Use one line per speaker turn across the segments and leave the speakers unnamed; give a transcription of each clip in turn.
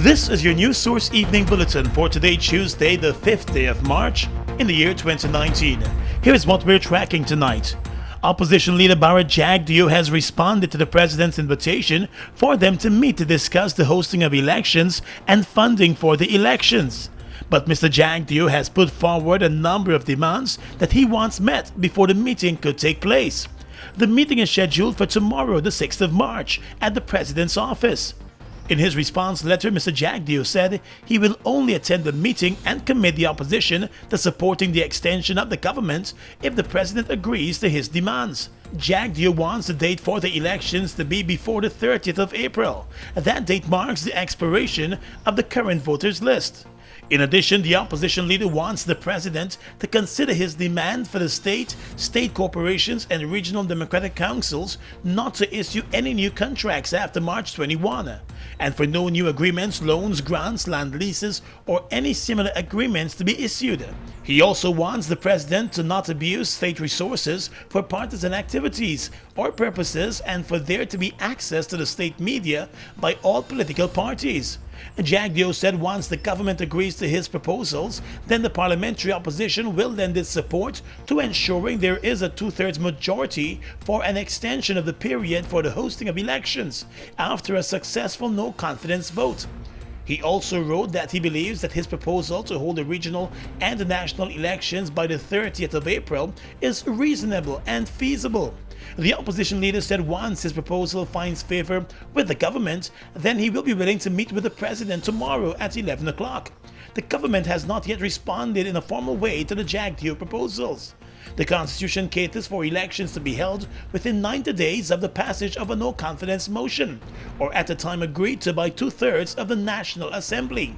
This is your News Source Evening Bulletin for today, Tuesday, the 5th day of March in the year 2019. Here's what we're tracking tonight. Opposition leader Barrett Jagdeo has responded to the president's invitation for them to meet to discuss the hosting of elections and funding for the elections. But Mr. Jagdeo has put forward a number of demands that he wants met before the meeting could take place. The meeting is scheduled for tomorrow, the 6th of March, at the president's office. In his response letter, Mr. Jagdeo said he will only attend the meeting and commit the opposition to supporting the extension of the government if the president agrees to his demands. Jagdeo wants the date for the elections to be before the 30th of April. That date marks the expiration of the current voters list. In addition, the opposition leader wants the president to consider his demand for the state corporations and regional democratic councils not to issue any new contracts after March 21, and for no new agreements, loans, grants, land leases, or any similar agreements to be issued. He also wants the president to not abuse state resources for partisan activities or purposes, and for there to be access to the state media by all political parties. Jagdeo said once the government agrees to his proposals, then the parliamentary opposition will lend its support to ensuring there is a two-thirds majority for an extension of the period for the hosting of elections after a successful no-confidence vote. He also wrote that he believes that his proposal to hold the regional and the national elections by the 30th of April is reasonable and feasible. The opposition leader said once his proposal finds favor with the government, then he will be willing to meet with the president tomorrow at 11 o'clock. The government has not yet responded in a formal way to the Jagdeo proposals. The Constitution caters for elections to be held within 90 days of the passage of a no-confidence motion, or at a time agreed to by two-thirds of the National Assembly.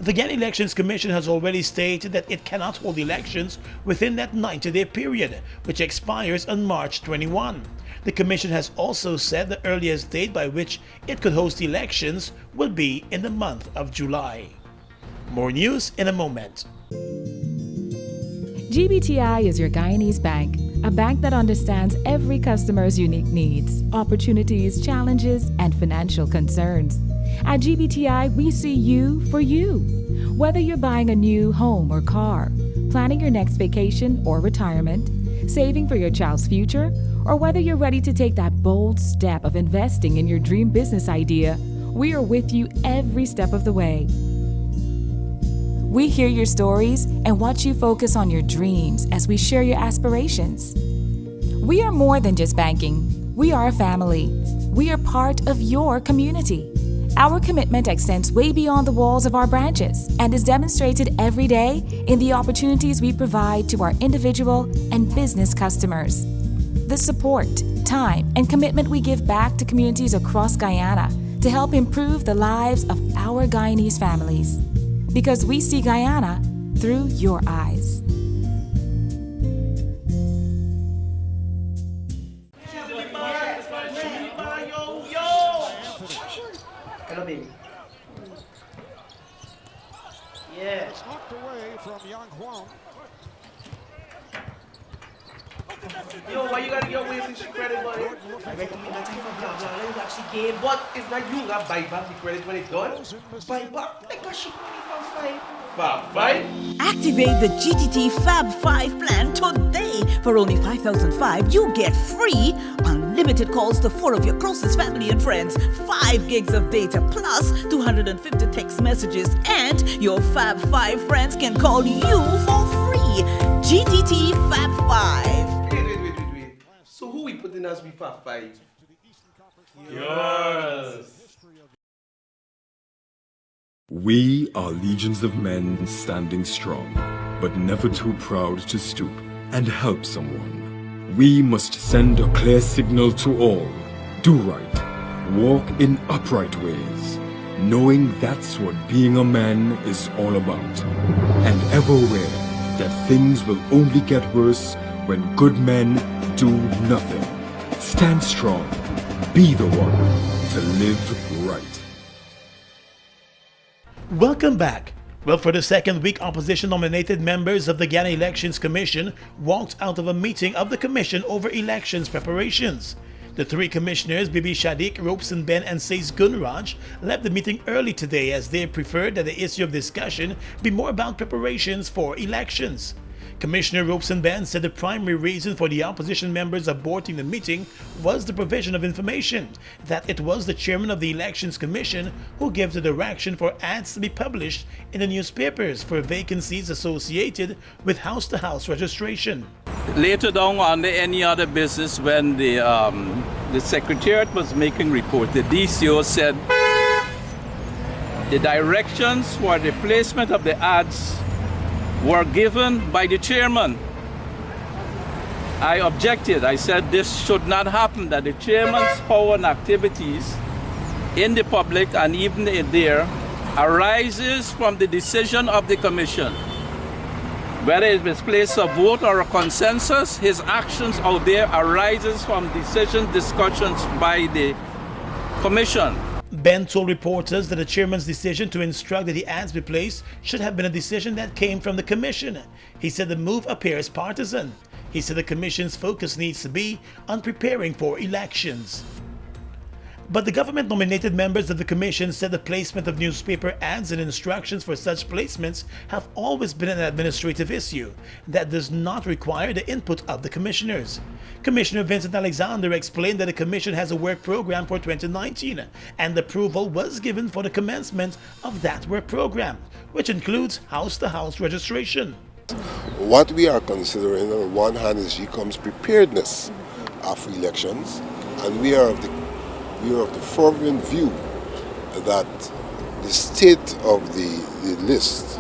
The Guyana Elections Commission has already stated that it cannot hold elections within that 90-day period, which expires on March 21. The Commission has also said the earliest date by which it could host elections will be in the month of July. More news in a moment.
GBTI is your Guyanese bank, a bank that understands every customer's unique needs, opportunities, challenges, and financial concerns. At GBTI, we see you for you. Whether you're buying a new home or car, planning your next vacation or retirement, saving for your child's future, or whether you're ready to take that bold step of investing in your dream business idea, we are with you every step of the way. We hear your stories and watch you focus on your dreams as we share your aspirations. We are more than just banking. We are a family. We are part of your community. Our commitment extends way beyond the walls of our branches and is demonstrated every day in the opportunities we provide to our individual and business customers. The support, time, and commitment we give back to communities across Guyana to help improve the lives of our Guyanese families. Because we see Guyana through your eyes.
Hello, baby. Yeah.
It's knocked away from Young Huang.
Yo, why you gotta get away from the credit, buddy? I recommend that you for blah blah. Let me actually gain, but it's not you that buy back the credit when it's done. Buy back like a shit money for five.
Activate the GTT Fab 5 plan today. For only 5,005, you get free unlimited calls to 4 of your closest family and friends, 5 gigs of data plus 250 text messages, and your Fab 5 friends can call you for free. GTT Fab 5.
Wait. So who we putting as we Fab 5? Yours.
We are legions of men standing strong, but never too proud to stoop and help someone. We must send a clear signal to all. Do right, walk in upright ways, knowing that's what being a man is all about. And ever aware that things will only get worse when good men do nothing. Stand strong, be the one to live right.
Welcome back. Well, for the second week, opposition-nominated members of the Guyana Elections Commission walked out of a meeting of the commission over elections preparations. The three commissioners, Bibi Shadiq, Robeson Ben and Says Gunraj, left the meeting early today as they preferred that the issue of discussion be more about preparations for elections. Commissioner Robeson Ben said the primary reason for the opposition members aborting the meeting was the provision of information, that it was the chairman of the Elections Commission who gave the direction for ads to be published in the newspapers for vacancies associated with house-to-house registration.
Later down under any other business, when the Secretariat was making report, the DCO said the directions for the placement of the ads were given by the chairman. I objected. I said this should not happen, that the chairman's power and activities in the public and even there arises from the decision of the commission. Whether it is placed a vote or a consensus, his actions out there arises from decisions, discussions by the commission.
Ben told reporters that the chairman's decision to instruct that the ads be placed should have been a decision that came from the commission. He said the move appears partisan. He said the commission's focus needs to be on preparing for elections. But the government-nominated members of the commission said the placement of newspaper ads and instructions for such placements have always been an administrative issue that does not require the input of the commissioners. Commissioner Vincent Alexander explained that the commission has a work program for 2019 and approval was given for the commencement of that work program, which includes house-to-house registration.
What we are considering on one hand is GCOM's preparedness of elections, and we are of the fervent view that the state of the list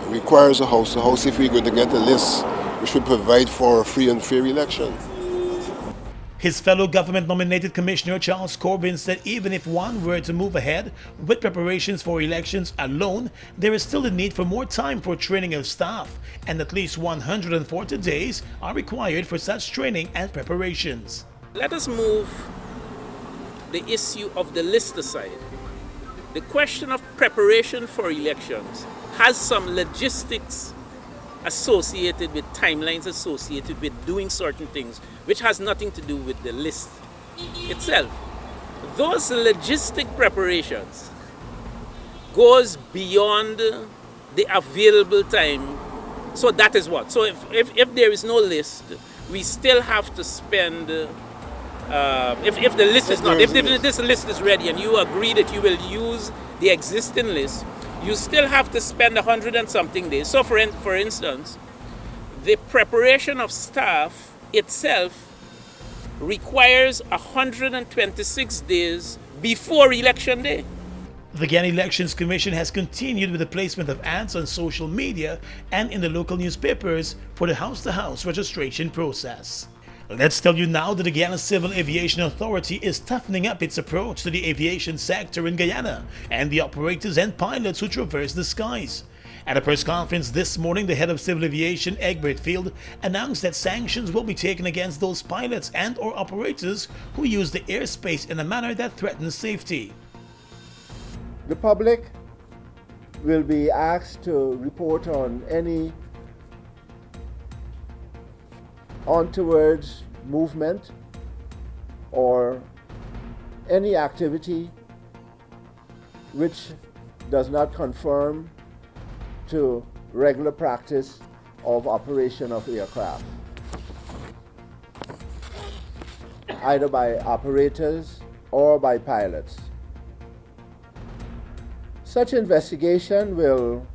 requires a house-to-house. If we're going to get a list, we should provide for a free and fair election.
His fellow government-nominated Commissioner Charles Corbin said even if one were to move ahead with preparations for elections alone, there is still a need for more time for training of staff, and at least 140 days are required for such training and preparations.
Let us move the issue of the list aside. The question of preparation for elections has some logistics associated with timelines associated with doing certain things, which has nothing to do with the list itself. Those logistic preparations goes beyond the available time. So that is what. So if there is no list, we still have to spend if the list is not, if this list is ready and you agree that you will use the existing list, you still have to spend 100 and something days. So for instance, the preparation of staff itself requires 126 days before election day.
The Guyana Elections Commission has continued with the placement of ads on social media and in the local newspapers for the house-to-house registration process. Let's tell you now that the Guyana Civil Aviation Authority is toughening up its approach to the aviation sector in Guyana and the operators and pilots who traverse the skies. At a press conference this morning, the head of Civil Aviation, Egbert Field, announced that sanctions will be taken against those pilots and or operators who use the airspace in a manner that threatens safety.
The public will be asked to report on any onwards movement or any activity which does not conform to regular practice of operation of aircraft, either by operators or by pilots. Such investigation will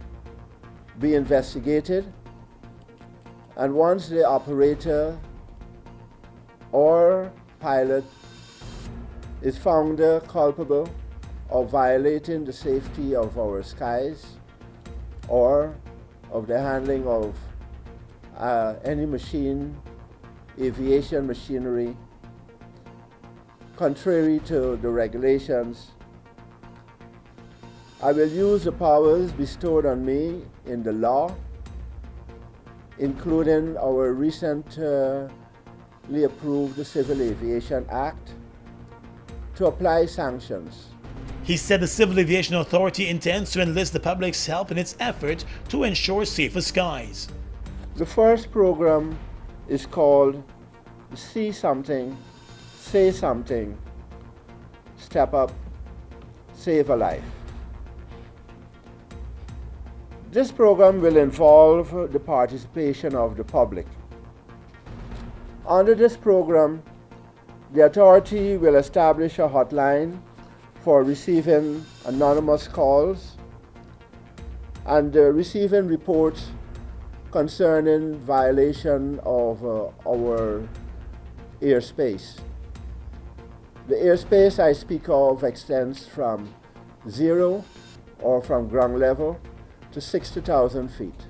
be investigated, and once the operator or pilot is found culpable of violating the safety of our skies or of the handling of any machine, aviation machinery, contrary to the regulations, I will use the powers bestowed on me in the law, including our recently approved Civil Aviation Act, to apply sanctions.
He said the Civil Aviation Authority intends to enlist the public's help in its effort to ensure safer skies.
The first program is called See Something, say something, step up, save a life. This program will involve the participation of the public. Under this program, the authority will establish a hotline for receiving anonymous calls and receiving reports concerning violation of our airspace. The airspace I speak of extends from 0 or from ground level to 60,000 feet.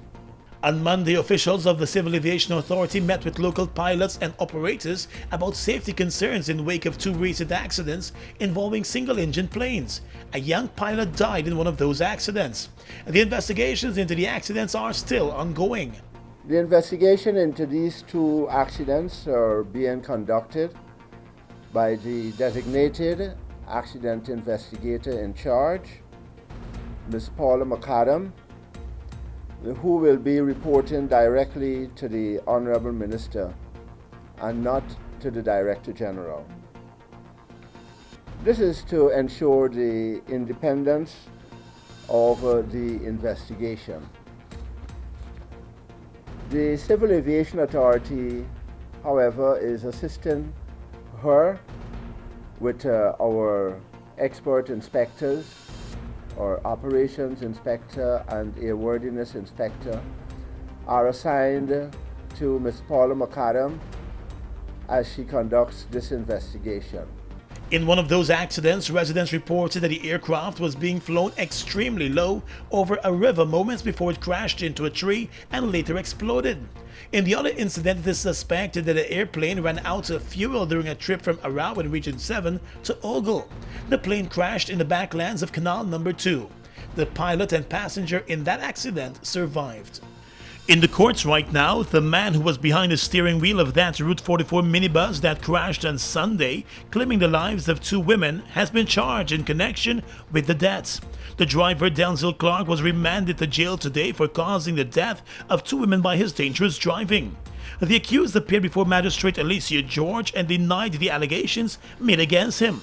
On Monday, officials of the Civil Aviation Authority met with local pilots and operators about safety concerns in wake of two recent accidents involving single-engine planes. A young pilot died in one of those accidents. The investigations into the accidents are still ongoing.
The investigation into these two accidents are being conducted by the designated accident investigator in charge, Ms. Paula McAdam, who will be reporting directly to the Honorable Minister and not to the Director General. This is to ensure the independence of the investigation. The Civil Aviation Authority, however, is assisting her with our expert inspectors, or operations inspector and airworthiness inspector are assigned to Ms. Paula McAdam as she conducts this investigation.
In one of those accidents, residents reported that the aircraft was being flown extremely low over a river moments before it crashed into a tree and later exploded. In the other incident, it is suspected that the airplane ran out of fuel during a trip from Arao in Region 7 to Ogle. The plane crashed in the backlands of Canal Number 2. The pilot and passenger in that accident survived. In the courts right now, the man who was behind the steering wheel of that Route 44 minibus that crashed on Sunday, claiming the lives of two women, has been charged in connection with the deaths. The driver, Denzel Clark, was remanded to jail today for causing the death of two women by his dangerous driving. The accused appeared before Magistrate Alicia George and denied the allegations made against him.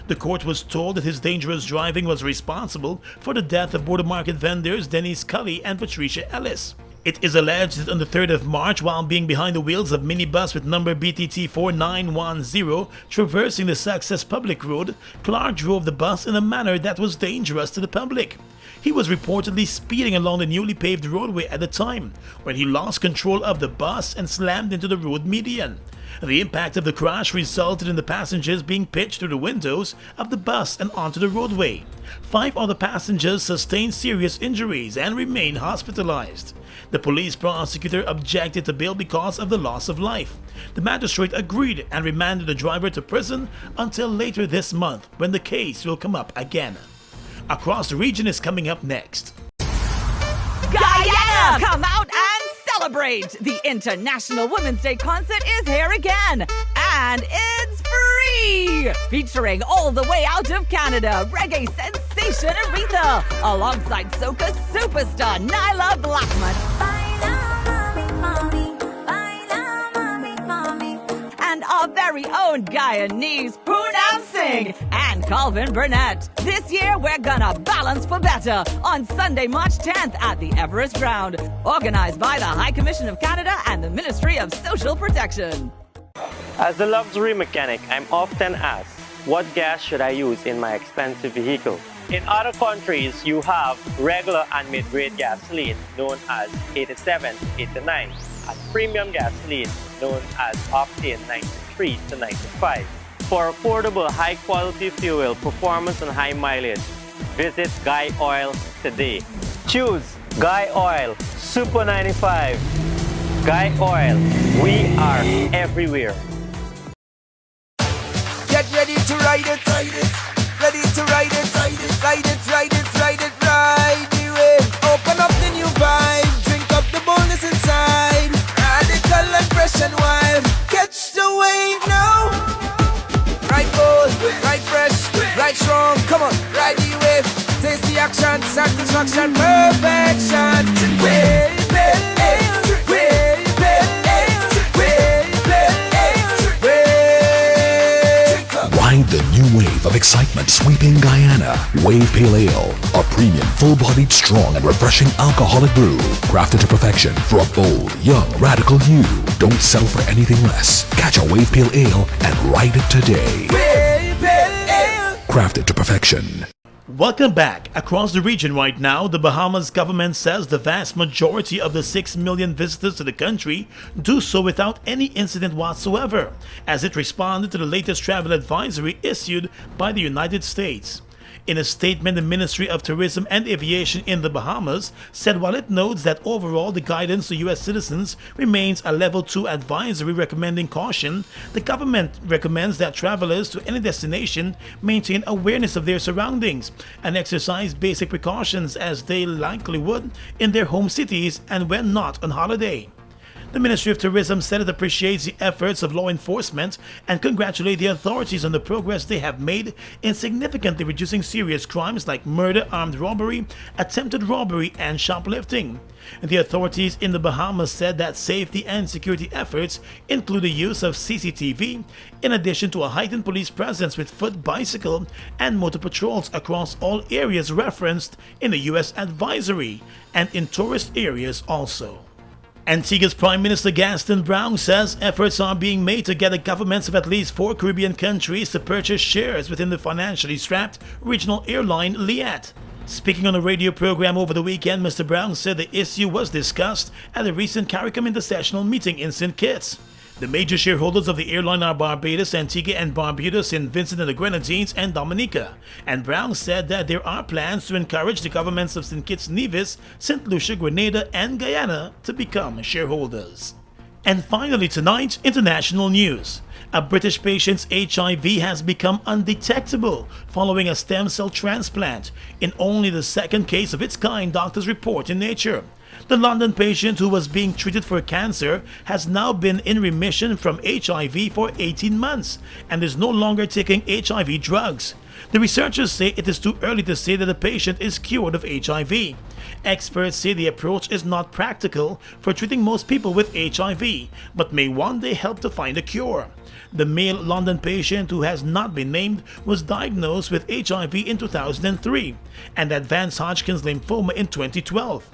The court was told that his dangerous driving was responsible for the death of border market vendors Denise Cully and Patricia Ellis. It is alleged that on the 3rd of March, while being behind the wheels of minibus with number BTT 4910 traversing the Success Public Road, Clark drove the bus in a manner that was dangerous to the public. He was reportedly speeding along the newly paved roadway at the time, when he lost control of the bus and slammed into the road median. The impact of the crash resulted in the passengers being pitched through the windows of the bus and onto the roadway. 5 other passengers sustained serious injuries and remain hospitalized. The police prosecutor objected to bail because of the loss of life. The magistrate agreed and remanded the driver to prison until later this month, when the case will come up again. Across the Region is coming up next.
Guyana, come out and celebrate! The International Women's Day concert is here again, and it's free! Featuring all the way out of Canada, reggae sensation Aretha, alongside soca superstar Nyla Blackman. And our very own Guyanese Poonam Singh and Calvin Burnett. This year we're gonna balance for better on Sunday, March 10th at the Everest Ground, organized by the High Commission of Canada and the Ministry of Social Protection.
As a luxury mechanic, I'm often asked, what gas should I use in my expensive vehicle? In other countries, you have regular and mid-grade gasoline known as 87, 89, and premium gasoline known as octane 93 to 95. For affordable, high-quality fuel, performance and high mileage, visit Guy Oil today. Choose Guy Oil Super 95. Guy Oil, we are everywhere.
Get ready to ride it, ready to ride it, ride it, ride it, ride it, ride it, ride the wave. Open up the new vibe, drink up the boldness inside. Radical and fresh and wild, catch the wave now. Ride bold, ride fresh, ride strong, come on, ride the wave. Taste the action, satisfaction, perfection. Wave, wave, wave, wave, wave, wave, wave.
Ride the new wave of excitement sweeping Guyana. Wave Pale Ale, a premium, full-bodied, strong, and refreshing alcoholic brew, crafted to perfection for a bold, young, radical you. Don't settle for anything less. Catch a Wave Pale Ale and ride it today.
Wave Pale Ale.
Crafted to perfection.
Welcome back. Across the region right now, the Bahamas government says the vast majority of the 6 million visitors to the country do so without any incident whatsoever, as it responded to the latest travel advisory issued by the United States. In a statement, the Ministry of Tourism and Aviation in the Bahamas said while it notes that overall the guidance to U.S. citizens remains a Level 2 advisory recommending caution, the government recommends that travelers to any destination maintain awareness of their surroundings and exercise basic precautions as they likely would in their home cities and when not on holiday. The Ministry of Tourism said it appreciates the efforts of law enforcement and congratulates the authorities on the progress they have made in significantly reducing serious crimes like murder, armed robbery, attempted robbery, and shoplifting. The authorities in the Bahamas said that safety and security efforts include the use of CCTV, in addition to a heightened police presence with foot, bicycle, and motor patrols across all areas referenced in the U.S. advisory and in tourist areas also. Antigua's Prime Minister Gaston Brown says efforts are being made to get the governments of at least 4 Caribbean countries to purchase shares within the financially strapped regional airline Liat. Speaking on a radio program over the weekend, Mr. Brown said the issue was discussed at a recent CARICOM intersessional meeting in St. Kitts. The major shareholders of the airline are Barbados, Antigua and Barbuda, St. Vincent and the Grenadines, and Dominica. And Brown said that there are plans to encourage the governments of St. Kitts, Nevis, St. Lucia, Grenada, and Guyana to become shareholders. And finally tonight, international news. A British patient's HIV has become undetectable following a stem cell transplant, in only the second case of its kind, doctors report in Nature. The London patient who was being treated for cancer has now been in remission from HIV for 18 months and is no longer taking HIV drugs. The researchers say it is too early to say that the patient is cured of HIV. Experts say the approach is not practical for treating most people with HIV, but may one day help to find a cure. The male London patient, who has not been named, was diagnosed with HIV in 2003 and advanced Hodgkin's lymphoma in 2012.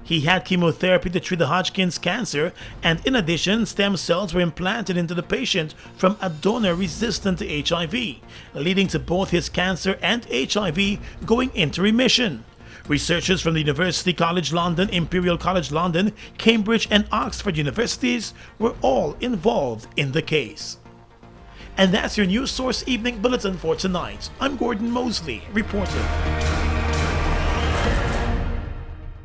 He had chemotherapy to treat the Hodgkin's cancer, and in addition, stem cells were implanted into the patient from a donor resistant to HIV, leading to both his cancer and HIV going into remission. Researchers from the University College London, Imperial College London, Cambridge, and Oxford universities were all involved in the case. And that's your News Source Evening Bulletin for tonight. I'm Gordon Mosley, reporting.